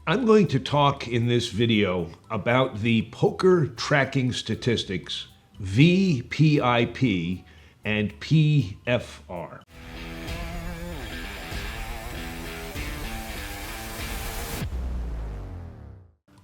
I'm going to talk in this video about the poker tracking statistics VPIP and PFR.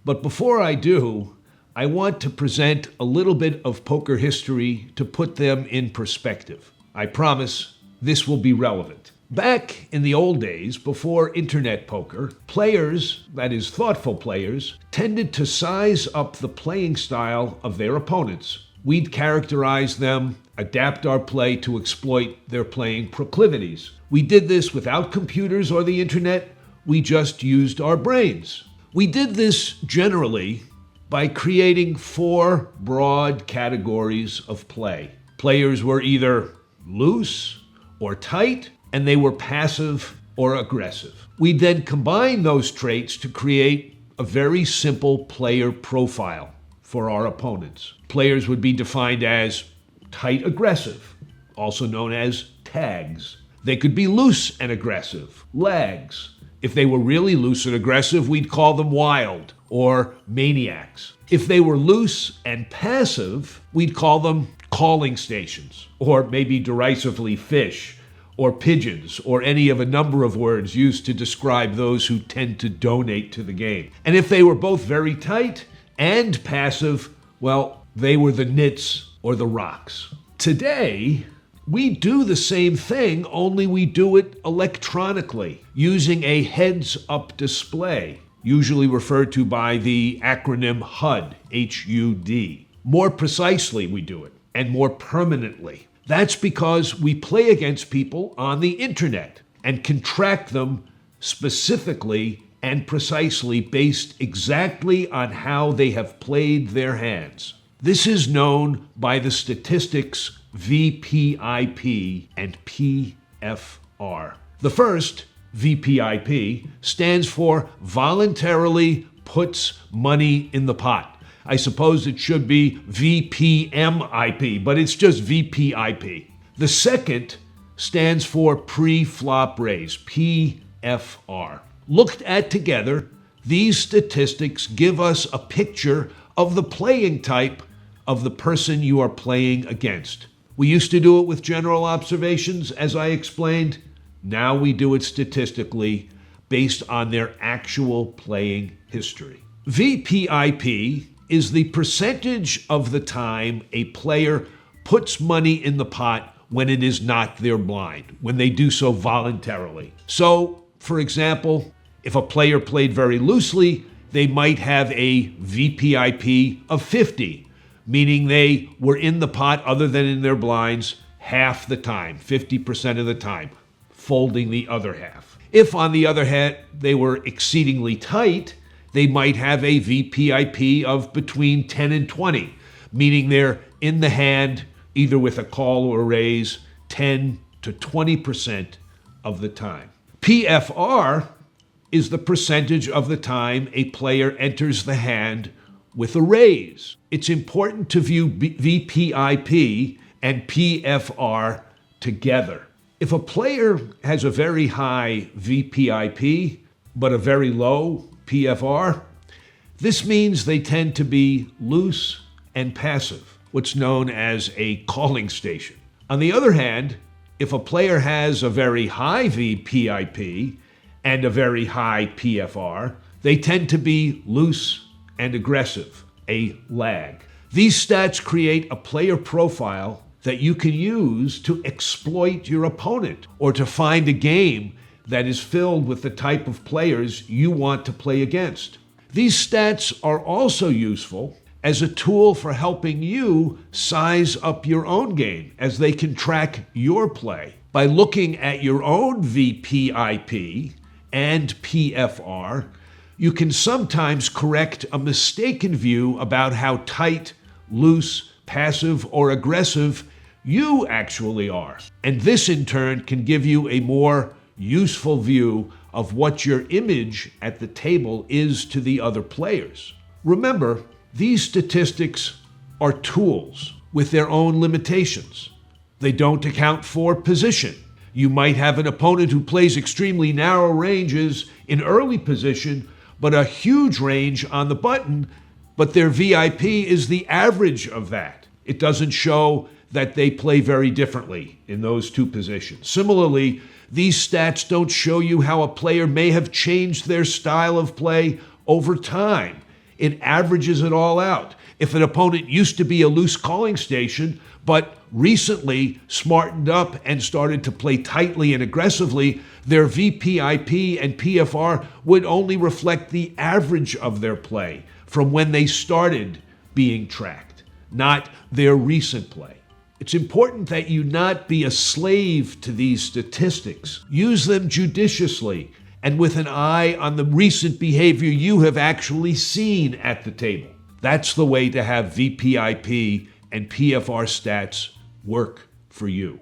But before I do, I want to present a little bit of poker history to put them in perspective. I promise this will be relevant. Back in the old days, before internet poker, players, that is thoughtful players, tended to size up the playing style of their opponents. We'd characterize them, adapt our play to exploit their playing proclivities. We did this without computers or the internet. We just used our brains. We did this generally by creating 4 broad categories of play. Players were either loose or tight, and they were passive or aggressive. We then combine those traits to create a very simple player profile for our opponents. Players would be defined as tight aggressive, also known as tags. They could be loose and aggressive, lags. If they were really loose and aggressive, we'd call them wild or maniacs. If they were loose and passive, we'd call them calling stations, or maybe derisively fish, or pigeons, or any of a number of words used to describe those who tend to donate to the game. And if they were both very tight and passive, well, they were the nits or the rocks. Today, we do the same thing, only we do it electronically, using a heads-up display, usually referred to by the acronym HUD, H-U-D. More precisely we do it, and more permanently. That's because we play against people on the internet and can track them specifically and precisely based exactly on how they have played their hands. This is known by the statistics VPIP and PFR. The first, VPIP, stands for Voluntarily Puts Money in the Pot. I suppose it should be VPMIP, but it's just VPIP. The second stands for pre-flop raise, PFR. Looked at together, these statistics give us a picture of the playing type of the person you are playing against. We used to do it with general observations, as I explained. Now we do it statistically based on their actual playing history. VPIP is the percentage of the time a player puts money in the pot when it is not their blind, when they do so voluntarily. So, for example, if a player played very loosely, they might have a VPIP of 50, meaning they were in the pot other than in their blinds half the time, 50% of the time, folding the other half. If, on the other hand, they were exceedingly tight, they might have a VPIP of between 10 and 20, meaning they're in the hand, either with a call or a raise, 10 to 20% of the time. PFR is the percentage of the time a player enters the hand with a raise. It's important to view VPIP and PFR together. If a player has a very high VPIP, but a very low PFR, this means they tend to be loose and passive, what's known as a calling station. On the other hand, if a player has a very high VPIP and a very high PFR, they tend to be loose and aggressive, a lag. These stats create a player profile that you can use to exploit your opponent or to find a game that is filled with the type of players you want to play against. These stats are also useful as a tool for helping you size up your own game, as they can track your play. By looking at your own VPIP and PFR, you can sometimes correct a mistaken view about how tight, loose, passive, or aggressive you actually are. And this in turn can give you a more useful view of what your image at the table is to the other players. Remember, these statistics are tools with their own limitations. They don't account for position. You might have an opponent who plays extremely narrow ranges in early position, but a huge range on the button, but their VIP is the average of that. It doesn't show that they play very differently in those two positions. Similarly, these stats don't show you how a player may have changed their style of play over time. It averages it all out. If an opponent used to be a loose calling station, but recently smartened up and started to play tightly and aggressively, their VPIP and PFR would only reflect the average of their play from when they started being tracked, not their recent play. It's important that you not be a slave to these statistics. Use them judiciously and with an eye on the recent behavior you have actually seen at the table. That's the way to have VPIP and PFR stats work for you.